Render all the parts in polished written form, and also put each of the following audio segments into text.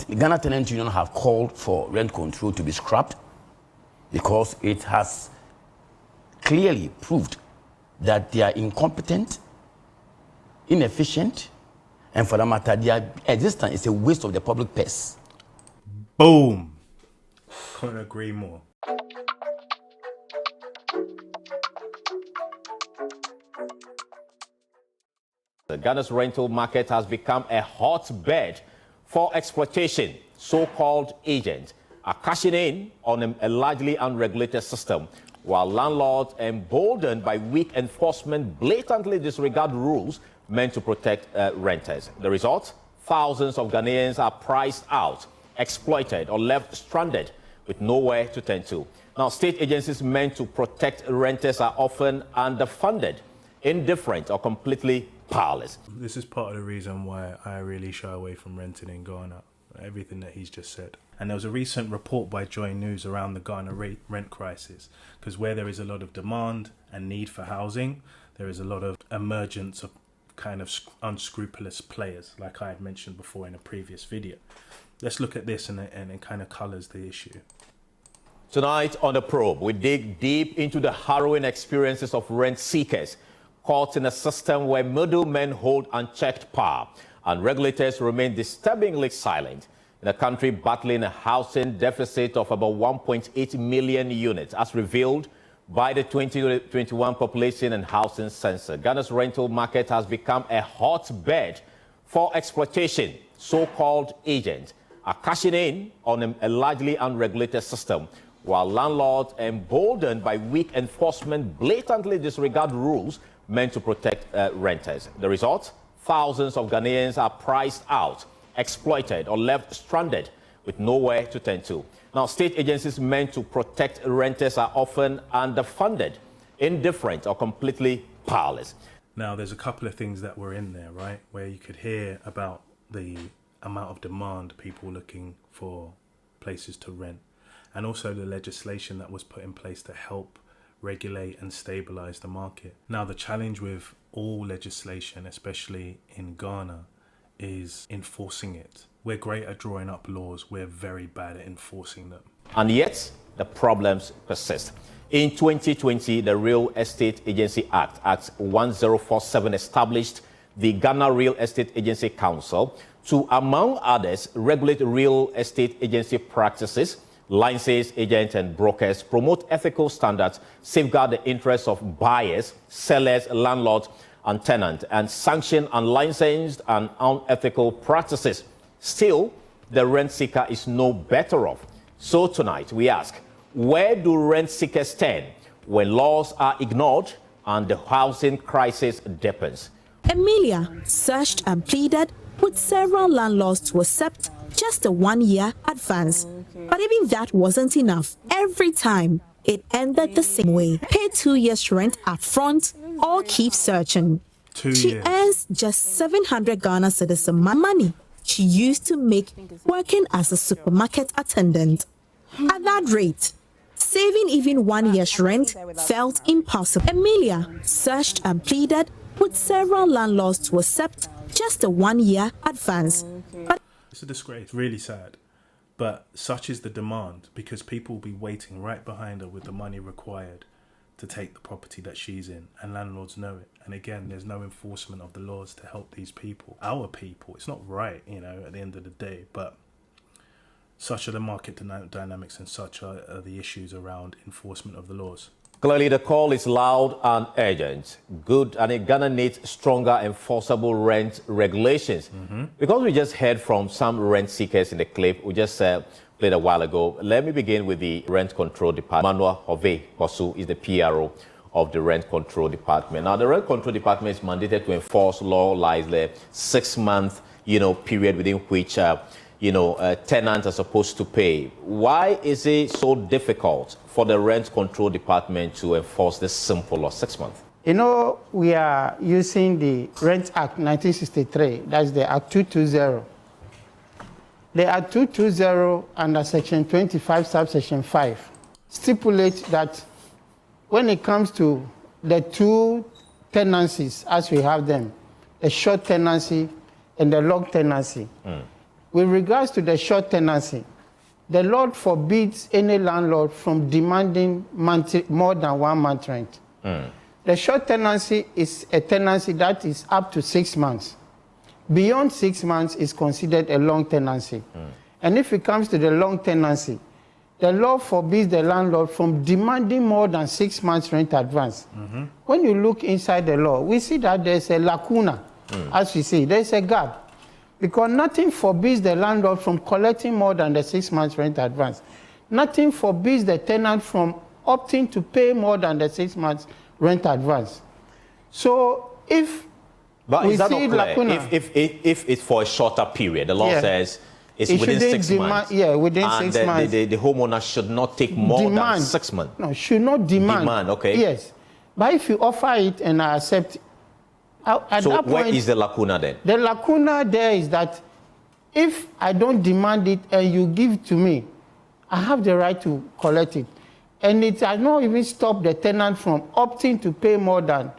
the Ghana Tenant Union have called for rent control to be scrapped because it has clearly proved that they are incompetent, inefficient, and for that matter, their existence is a waste of the public purse. Boom. Couldn't agree more. Ghana's rental market has become a hotbed for exploitation. So-called agents are cashing in on a largely unregulated system, while landlords, emboldened by weak enforcement, blatantly disregard rules meant to protect renters. The result? Thousands of Ghanaians are priced out, exploited, or left stranded with nowhere to turn to. Now, state agencies meant to protect renters are often underfunded, indifferent, or completely powerless. This is part of the reason why I really shy away from renting in Ghana. Everything that he's just said. And there was a recent report by Joy News around the Ghana rent crisis, because where there is a lot of demand and need for housing, there is a lot of emergence of kind of unscrupulous players, like I had mentioned before in a previous video. Let's look at this, and it kind of colors the issue. Tonight on The Probe, we dig deep into the harrowing experiences of rent seekers caught in a system where middlemen hold unchecked power and regulators remain disturbingly silent. In a country battling a housing deficit of about 1.8 million units, as revealed by the 2021 Population and Housing Census, Ghana's rental market has become a hotbed for exploitation. So-called agents are cashing in on a largely unregulated system, while landlords, emboldened by weak enforcement, blatantly disregard rules meant to protect renters. The result? Thousands of Ghanaians are priced out, exploited, or left stranded with nowhere to turn to. Now, state agencies meant to protect renters are often underfunded, indifferent, or completely powerless. Now, there's a couple of things that were in there, right, where you could hear about the amount of demand, people looking for places to rent, and also the legislation that was put in place to help regulate and stabilize the market. Now, the challenge with all legislation, especially in Ghana, is enforcing it. We're great at drawing up laws, we're very bad at enforcing them. And yet, the problems persist. In 2020, the Real Estate Agency Act, Act 1047, established the Ghana Real Estate Agency Council to, among others, regulate real estate agency practices, license agents and brokers, promote ethical standards, safeguard the interests of buyers, sellers, landlords, and tenants, and sanction unlicensed and unethical practices. Still, the rent seeker is no better off. So tonight, we ask, where do rent seekers turn when laws are ignored and the housing crisis deepens? Emilia searched and pleaded with several landlords to accept just a 1-year advance. But even that wasn't enough. Every time, it ended the same way. Pay 2 years rent up front or keep searching. 2 years. She earns just 700 Ghana cedis a money she used to make working as a supermarket attendant. At that rate, saving even 1 year's rent felt impossible. Emilia searched and pleaded with several landlords to accept just a 1-year advance. But it's a disgrace, really sad. But such is the demand, because people will be waiting right behind her with the money required to take the property that she's in, and landlords know it. And again, there's no enforcement of the laws to help these people, our people. It's not right, you know, at the end of the day, but such are the market dynamics and such are the issues around enforcement of the laws. Clearly, the call is loud and urgent. Good, and Ghana needs stronger enforceable rent regulations. Because we just heard from some rent seekers in the clip we just played a while ago, let me begin with the Rent Control Department. Manuel Hove Kosu is the PRO of the Rent Control Department. Now, the Rent Control Department is mandated to enforce law like the 6-month, period within which tenants are supposed to pay. Why is it so difficult for the Rent Control Department to enforce this simple law, 6 months? We are using the Rent Act 1963, that's the Act 220. The Act 220 under Section 25, subsection 5, stipulates that when it comes to the two tenancies, as we have them, the short tenancy and the long tenancy, with regards to the short tenancy, the law forbids any landlord from demanding more than 1 month rent. The short tenancy is a tenancy that is up to 6 months. Beyond 6 months is considered a long tenancy. And if it comes to the long tenancy, the law forbids the landlord from demanding more than 6 months rent advance. When you look inside the law, we see that there's a lacuna, as we see, there's a gap. Because nothing forbids the landlord from collecting more than the 6 months rent advance. Nothing forbids the tenant from opting to pay more than the 6 months rent advance. So if but we is that see not clear? lacuna, If it's for a shorter period, the law says it's within 6 months. Yeah, within 6 months. The homeowner should not take more than 6 months. No, should not demand. Demand, okay. Yes. But if you offer it and I accept it, at so that point, where is the lacuna then? The lacuna there is that if I don't demand it and you give it to me, I have the right to collect it. And it has not even stopped the tenant from opting to pay more than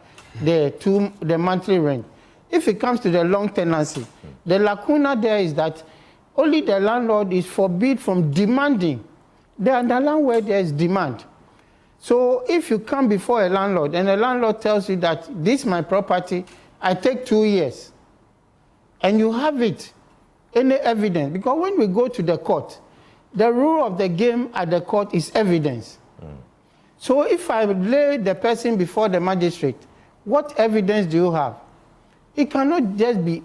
the monthly rent. If it comes to the long tenancy, the lacuna there is that only the landlord is forbid from demanding. The land where there is demand. So if you come before a landlord and the landlord tells you that this is my property, I take 2 years, and you have it, any evidence, because when we go to the court, the rule of the game at the court is evidence. So if I lay the person before the magistrate, what evidence do you have? It cannot just be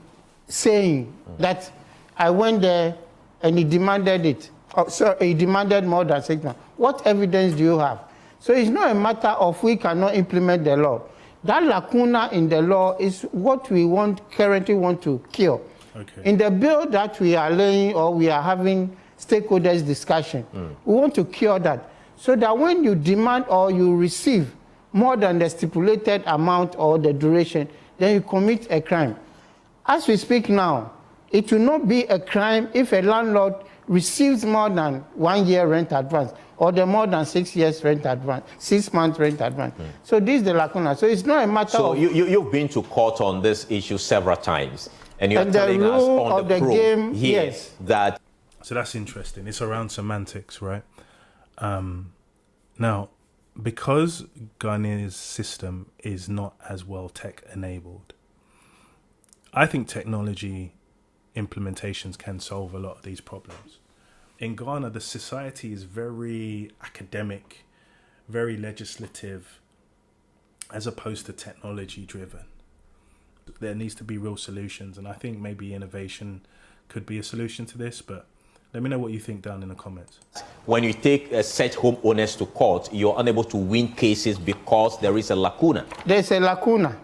saying that I went there and he demanded it. Oh, sorry, he demanded more than 6 months. What evidence do you have? So it's not a matter of we cannot implement the law. That lacuna in the law is what we currently want to cure. Okay. In the bill that we are laying or we are having stakeholders discussion, we want to cure that. So that when you demand or you receive more than the stipulated amount or the duration, then you commit a crime. As we speak now, it will not be a crime if a landlord receives more than 1 year rent advance or the more than 6 years rent advance, 6 months rent advance. So this is the lacuna. So it's not a matter of... So you've been to court on this issue several times, and you're telling the us rule on of the the probe game, here yes. that... So that's interesting. It's around semantics, right? Now, because Ghanaia's system is not as well tech enabled, I think technology implementations can solve a lot of these problems. In Ghana, the society is very academic, very legislative, as opposed to technology driven. There needs to be real solutions, and I think maybe innovation could be a solution to this, but let me know what you think down in the comments. When you take such homeowners to court, you're unable to win cases because there is a lacuna. There's a lacuna.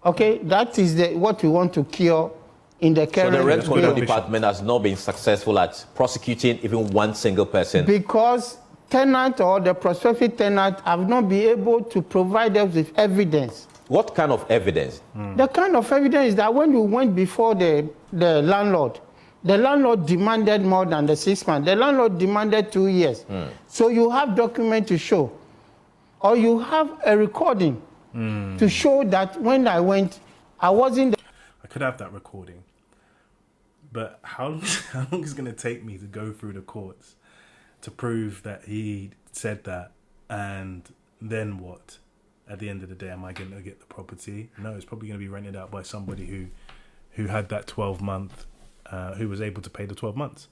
Okay, that is what we want to cure in the current So the rent control bill. department has not been successful at prosecuting even one single person. Because tenant or the prospective tenant have not been able to provide us with evidence. What kind of evidence? The kind of evidence is that when you went before the landlord demanded more than the 6 months. The landlord demanded 2 years. So you have document to show, or you have a recording to show that when I went, I wasn't there. I could have that recording, but how long is it going to take me to go through the courts to prove that he said that, and then what? At the end of the day, am I going to get the property? No, it's probably going to be rented out by somebody who had that 12-month, who was able to pay the 12 months.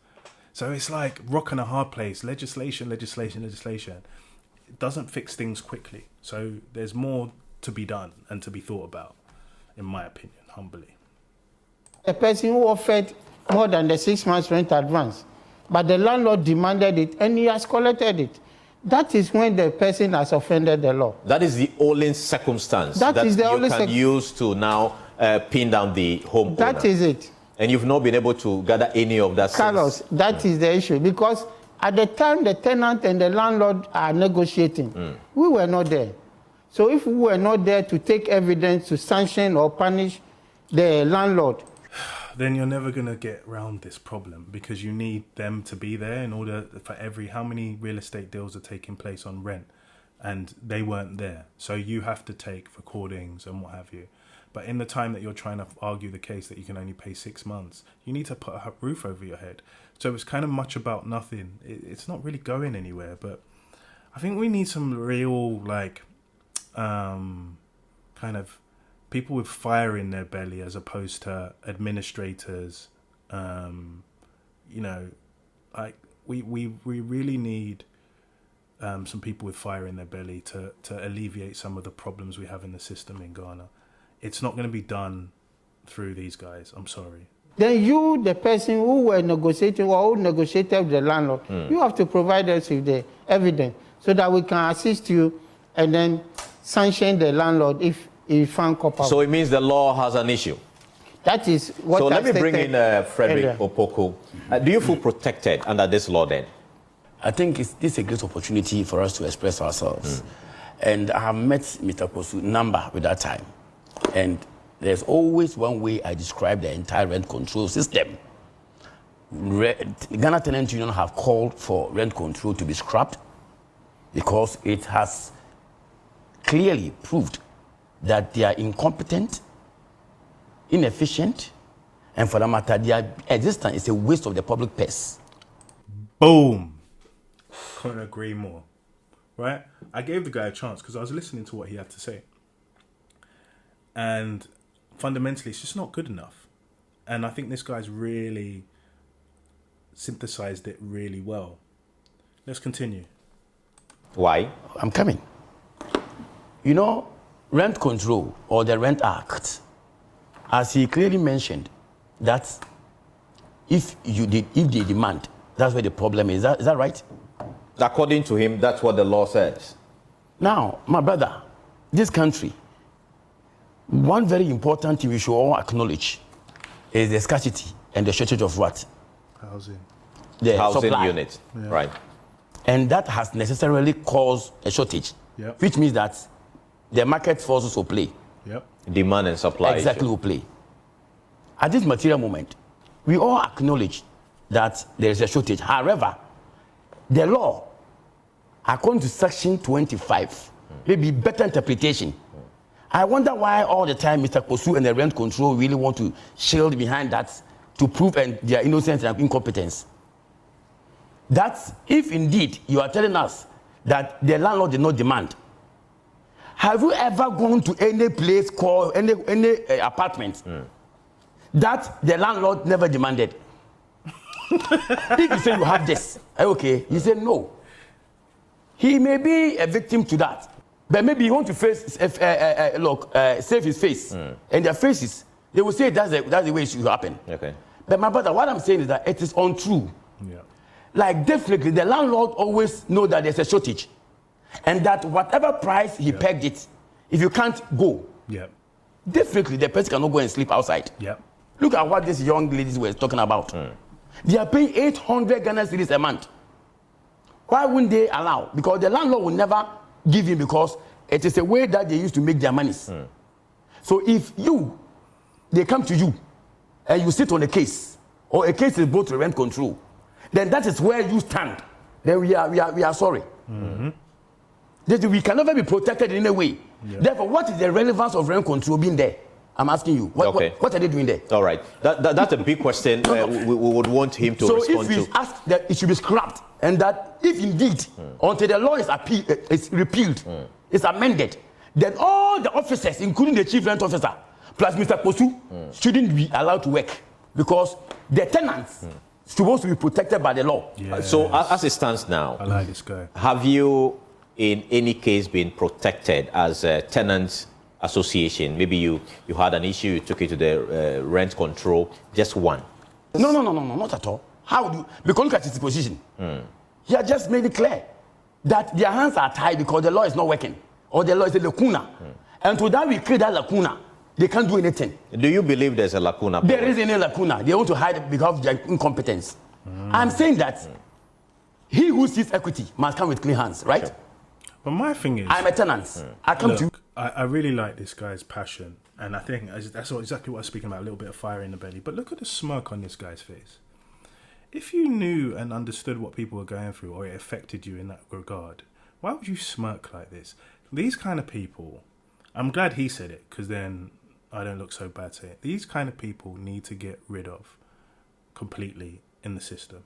So it's like rock and a hard place. Legislation. It doesn't fix things quickly. So there's more to be done and to be thought about, in my opinion, humbly. A person who offered more than the 6 months rent advance, but the landlord demanded it and he has collected it. That is when the person has offended the law. That is the only circumstance that is the you only can use to now pin down the homeowner. That is it. And you've not been able to gather any of that. Carlos, that is the issue. Because at the time the tenant and the landlord are negotiating, we were not there. So if we were not there to take evidence to sanction or punish the landlord, then you're never going to get around this problem, because you need them to be there in order for how many real estate deals are taking place on rent, and they weren't there. So you have to take recordings and what have you. But in the time that you're trying to argue the case that you can only pay 6 months, you need to put a roof over your head. So it's kind of much about nothing. It's not really going anywhere. But I think we need some real, like, kind of people with fire in their belly as opposed to administrators. You know, like we really need some people with fire in their belly to alleviate some of the problems we have in the system in Ghana. It's not going to be done through these guys. I'm sorry. Then you, the person who were negotiating or who negotiated with the landlord, you have to provide us with the evidence so that we can assist you and then sanction the landlord if he found culpable. So it means the law has an issue. That is what. So I let me bring stated in Frederick earlier. Opoku. Do you feel protected under this law then? I think this is a great opportunity for us to express ourselves. And I have met Mr. Kosu number with that time. And there's always one way I describe the entire rent control system. Ghana Tenant Union have called for rent control to be scrapped because it has clearly proved that they are incompetent, inefficient, and for that matter, their existence is a waste of the public purse. Boom. Couldn't agree more. Right? I gave the guy a chance because I was listening to what he had to say. And fundamentally, it's just not good enough. And I think this guy's really synthesized it really well. Let's continue. Why? I'm coming. You know, rent control or the Rent Act, as he clearly mentioned, that if they demand, that's where the problem is. Is that right? According to him, that's what the law says. Now, my brother, this country, one very important thing we should all acknowledge is the scarcity and the shortage of what? Housing. The Housing supply. unit, right. And that has necessarily caused a shortage, which means that the market forces will play. Demand and supply. Exactly will play. At this material moment, we all acknowledge that there is a shortage. However, the law, according to Section 25, maybe better interpretation. I wonder why all the time Mr. Kosu and the rent control really want to shield behind that to prove their innocence and incompetence. That's if indeed you are telling us that the landlord did not demand. Have you ever gone to any place called any apartment that the landlord never demanded? If you say you have this, okay, you say no. He may be a victim to that, but maybe he want to save his face, and their faces, they will say that's the way it should happen. Okay. But my brother, what I'm saying is that it is untrue. Like definitely, the landlord always know that there's a shortage, and that whatever price he pegged it, if you can't go, definitely the person cannot go and sleep outside. Look at what these young ladies were talking about. They are paying 800 Ghana cedis a month. Why wouldn't they allow? Because the landlord will never give in because it is a way that they used to make their monies. So if they come to you and you sit on a case, or a case is brought to rent control, then that is where you stand. Then we are sorry. We can never be protected in any way. Therefore, what is the relevance of rent control being there? I'm asking you. What are they doing there? All right. That's a big question. We would want him to respond to. So if we ask that it should be scrapped, and that if indeed, until the law is repealed, is amended, then all the officers, including the chief rent officer, plus Mr. Kosu, shouldn't be allowed to work because the tenants supposed to be protected by the law. So as it stands now, I like this guy. Have you, in any case, been protected as a tenants association? Maybe you had an issue, you took it to the rent control, just one. No, not at all. How would you? Because look at his position. He has just made it clear that their hands are tied because the law is not working, or the law is a lacuna. And to that we create that lacuna, they can't do anything. Do you believe there's a lacuna? There is any lacuna. They want to hide it because of their incompetence. I'm saying that he who sees equity must come with clean hands, right? Okay. But my thing is, I'm a tenant. I come to. I really like this guy's passion, and I think that's exactly what I was speaking about—a little bit of fire in the belly. But look at the smirk on this guy's face. If you knew and understood what people were going through, or it affected you in that regard, why would you smirk like this? These kind of people, I'm glad he said it, because then I don't look so bad saying it. These kind of people need to get rid of completely in the system.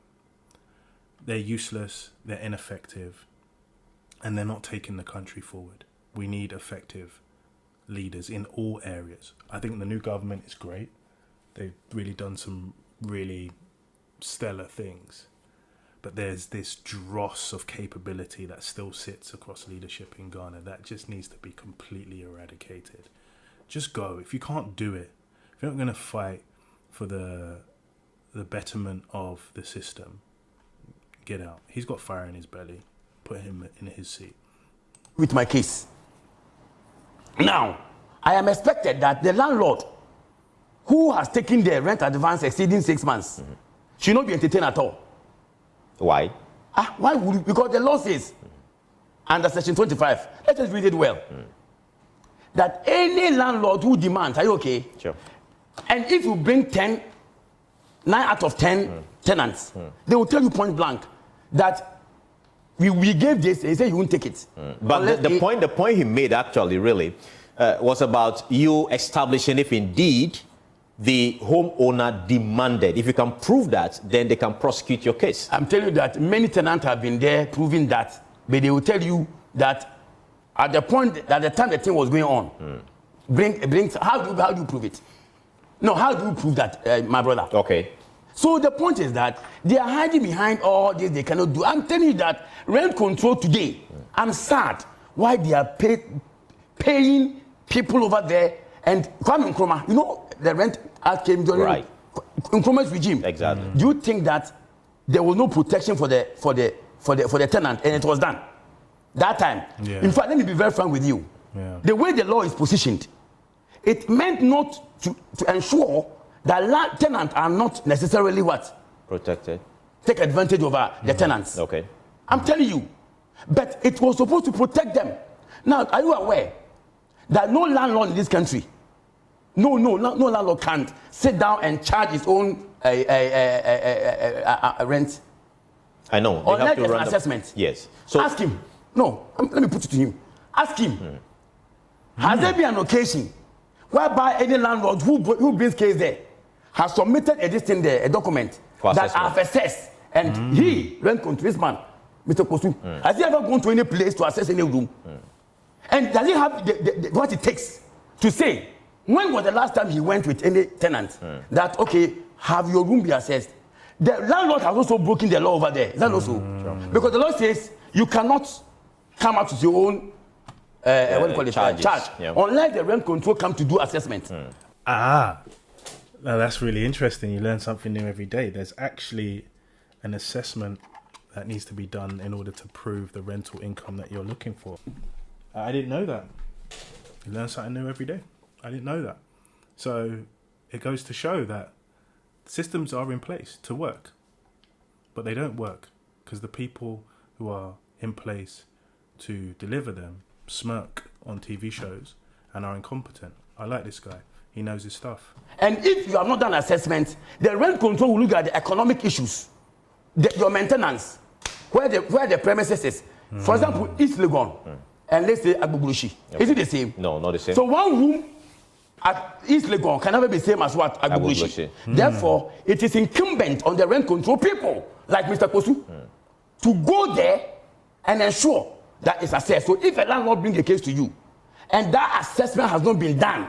They're useless, they're ineffective, and they're not taking the country forward. We need effective leaders in all areas. I think the new government is great. They've really done some really stellar things. But there's this dross of capability that still sits across leadership in Ghana that just needs to be completely eradicated. Just go. If you can't do it, if you're not going to fight for the betterment of the system, get out. He's got fire in his belly. Put him in his seat. With my case. Now, I am expected that the landlord who has taken the rent advance exceeding 6 months should not be entertained at all. Why? Why would you? Because the law says, under section 25, let us read it well, that any landlord who demands, are you okay? Sure. And if you bring 9 out of 10 tenants, they will tell you point blank that we gave this, they say you won't take it. But the point he made actually really was about you establishing if indeed the homeowner demanded. If you can prove that, then they can prosecute your case. I'm telling you that many tenants have been there proving that, but they will tell you that at the time the thing was going on, how do you prove it? No, how do you prove that, my brother? Okay. So the point is that they are hiding behind all this they cannot do. I'm telling you that rent control today, I'm sad why they are paying people over there. And Kwame Nkrumah, you know, the rent act came during Nkrumah's regime. Exactly. Do you think that there was no protection for the tenant, and it was done that time? Yeah. In fact, let me be very frank with you. Yeah. The way the law is positioned, it meant not to ensure that tenants are not necessarily what? Protected. Take advantage of the tenants. Okay. I'm telling you. But it was supposed to protect them. Now, are you aware that no landlord in this country, no landlord can sit down and charge his own rent? I know. Unless there's an assessment. Yes. So ask him. No, let me put it to him. Ask him. Has there been an occasion whereby any landlord who brings case there has submitted a document that I've assessed, and he rent control, this man, Mr. Kosu, has he ever gone to any place to assess any room? And does he have what it takes to say, when was the last time he went with any tenant that, okay, have your room be assessed? The landlord has also broken the law over there. Is that also? Because the law says you cannot come up with your own what do you call it? Charge. Yeah. Unless the rent control come to do assessment. Now that's really interesting. You learn something new every day. There's actually an assessment that needs to be done in order to prove the rental income that you're looking for. I didn't know that. You learn something new every day. I didn't know that. So it goes to show that systems are in place to work, but they don't work because the people who are in place to deliver them smirk on TV shows and are incompetent. I like this guy. He knows his stuff. And if you have not done assessment, the rent control will look at the economic issues, your maintenance, where the premises is. For example, East Legon, and let's say Agbogboshi. Is it the same? No, not the same. So one room at East Legon can never be the same as what Agbogboshi. Therefore, it is incumbent on the rent control people, like Mr. Kosu, to go there and ensure that it's assessed. So if a landlord brings a case to you, and that assessment has not been done,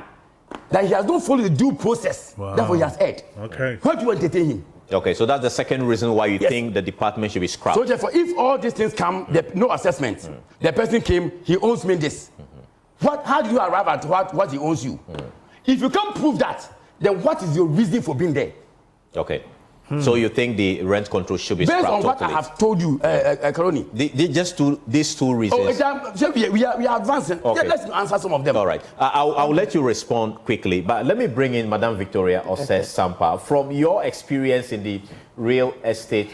that he has not followed the due process, therefore he has erred. Okay. How do you entertain him? Okay, so that's the second reason why you think the department should be scrapped. So therefore, if all these things come, no assessment, the person came, he owes me this. How do you arrive at what he owes you? If you can't prove that, then what is your reason for being there? Okay. So you think the rent control should be scrapped based on what totally? I have told you, Karoni. These two reasons. So we are advancing. Okay. Let's answer some of them. All right. I'll let you respond quickly, but let me bring in Madam Victoria Osei-Sampa. From your experience in the real estate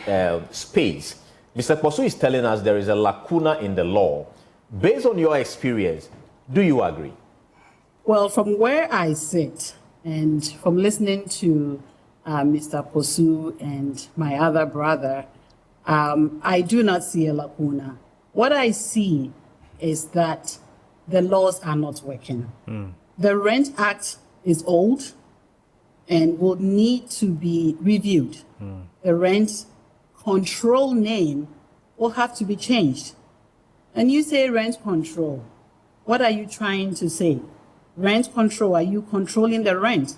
space, Mr. Posu is telling us there is a lacuna in the law. Based on your experience, do you agree? Well, from where I sit and from listening to Mr. Posu and my other brother, I do not see a lacuna. What I see is that the laws are not working. The Rent Act is old and will need to be reviewed. The rent control name will have to be changed. And you say rent control. What are you trying to say? Rent control, are you controlling the rent?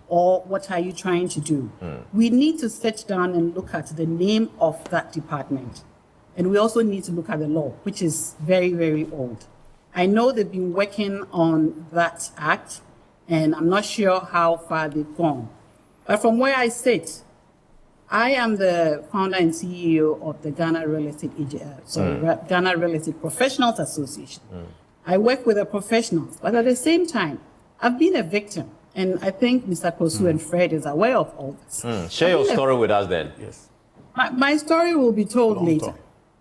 Or what are you trying to do? We need to sit down and look at the name of that department. And we also need to look at the law, which is very, very old. I know they've been working on that act, and I'm not sure how far they've gone. But from where I sit, I am the founder and CEO of the Ghana Real Estate Ghana Real Estate Professionals Association. I work with the professionals, but at the same time, I've been a victim. And I think Mr. Kosu and Fred is aware of all this. Share your story with us then. Yes. My story will be told later.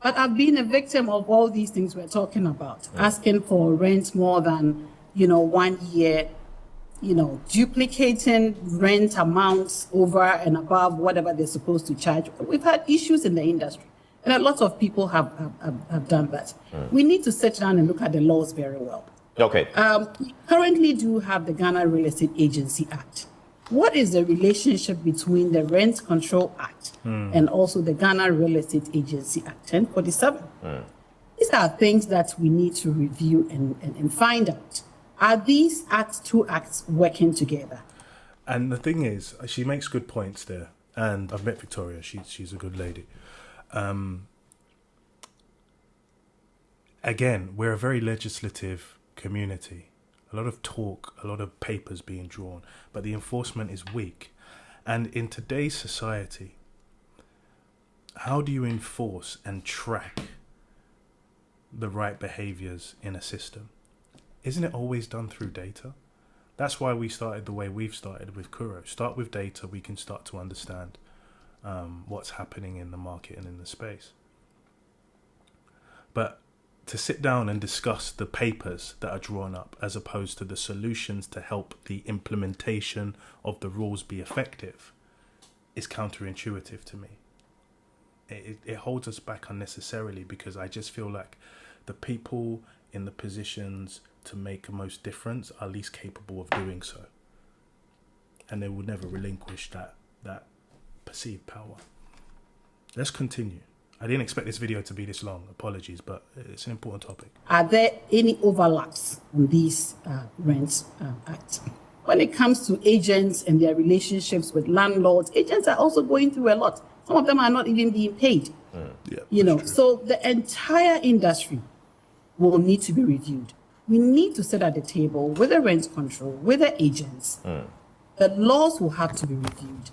But I've been a victim of all these things we're talking about. Asking for rent more than, 1 year, duplicating rent amounts over and above whatever they're supposed to charge. We've had issues in the industry. And a lot of people have done that. We need to sit down and look at the laws very well. Okay. We currently do have the Ghana Real Estate Agency Act. What is the relationship between the Rent Control Act and also the Ghana Real Estate Agency Act 1047? These are things that we need to review and find out. Are these two acts working together? And the thing is, she makes good points there. And I've met Victoria. She's a good lady. Again, we're a very legislative community. A lot of talk, a lot of papers being drawn, but the enforcement is weak. And in today's society, how do you enforce and track the right behaviors in a system? Isn't it always done through data? That's why we started the way we've started with Kuro. Start with data, we can start to understand what's happening in the market and in the space. But to sit down and discuss the papers that are drawn up as opposed to the solutions to help the implementation of the rules be effective is counterintuitive to me. It holds us back unnecessarily, because I just feel like the people in the positions to make the most difference are least capable of doing so. And they will never relinquish that perceived power. Let's continue. I didn't expect this video to be this long. Apologies, but it's an important topic. Are there any overlaps on these rent acts? When it comes to agents and their relationships with landlords, agents are also going through a lot. Some of them are not even being paid. So the entire industry will need to be reviewed. We need to sit at the table with the rent control, with the agents. The laws will have to be reviewed.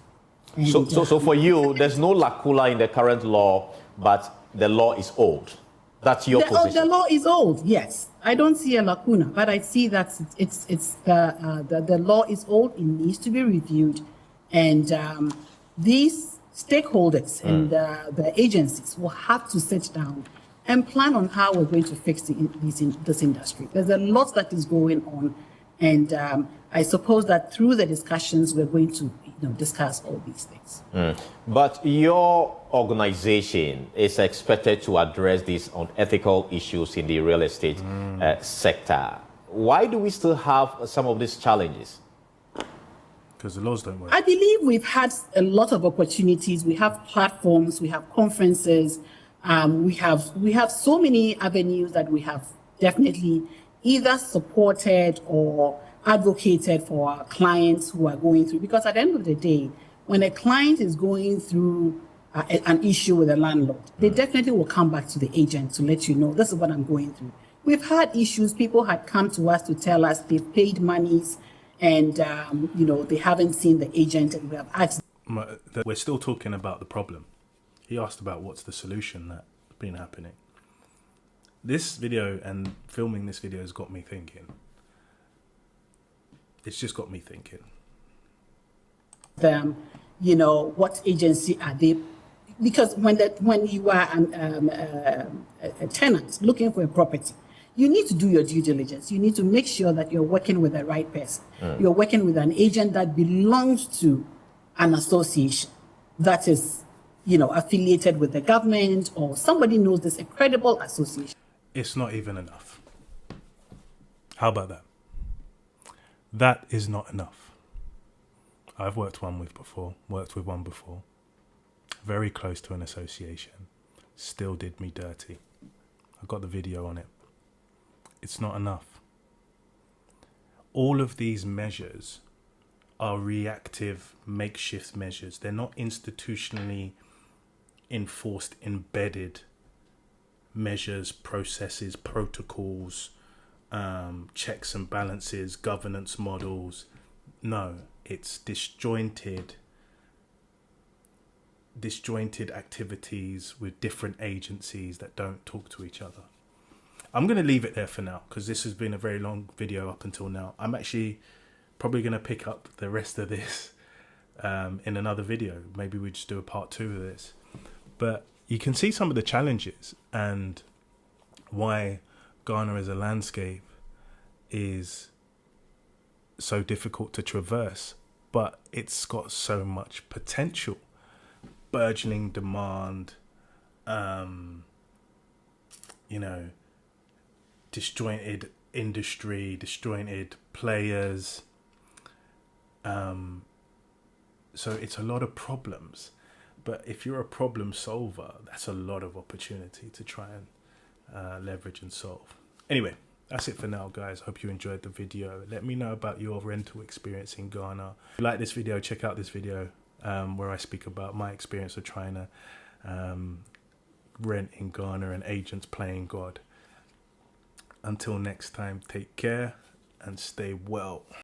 And, so for you, there's no lacuna in the current law, but the law is old. That's your position. The law is old, yes. I don't see a lacuna, but I see that the law is old. It needs to be reviewed, and these stakeholders and the agencies will have to sit down and plan on how we're going to fix this industry. There's a lot that is going on, and I suppose that through the discussions we're going to discuss all these things. But your organization is expected to address these unethical issues in the real estate sector. Why do we still have some of these challenges? Because the laws don't work. I believe we've had a lot of opportunities. We have platforms, we have conferences, we have so many avenues that we have definitely either supported or advocated for our clients who are going through. Because at the end of the day, when a client is going through an issue with a landlord, they definitely will come back to the agent to let you know, this is what I'm going through. We've had issues. People had come to us to tell us they've paid monies and, they haven't seen the agent, and we have asked. We're still talking about the problem. He asked about what's the solution that's been happening. This video and filming this video has got me thinking. It's just got me thinking. What agency are they? Because when you are a tenant looking for a property, you need to do your due diligence. You need to make sure that you're working with the right person. You're working with an agent that belongs to an association that is, affiliated with the government, or somebody knows this, a credible association. It's not even enough. How about that? that is not enough. I've worked with one before, very close to an association, still did me dirty. I've got the video on it. It's not enough. All of these measures are reactive, makeshift measures. They're not institutionally enforced, embedded measures, processes, protocols, checks and balances, governance models. No, it's disjointed activities with different agencies that don't talk to each other. I'm going to leave it there for now because this has been a very long video up until now. I'm actually probably going to pick up the rest of this in another video. Maybe we just do a part 2 of this. But you can see some of the challenges and why Ghana as a landscape is so difficult to traverse, but it's got so much potential. Burgeoning demand, disjointed industry, disjointed players. So it's a lot of problems. But if you're a problem solver, that's a lot of opportunity to try and leverage and solve. Anyway, that's it for now, guys. Hope you enjoyed the video. Let me know about your rental experience in Ghana. If you like this video, check out this video where I speak about my experience of trying to rent in Ghana and agents playing God. Until next time, take care and stay well.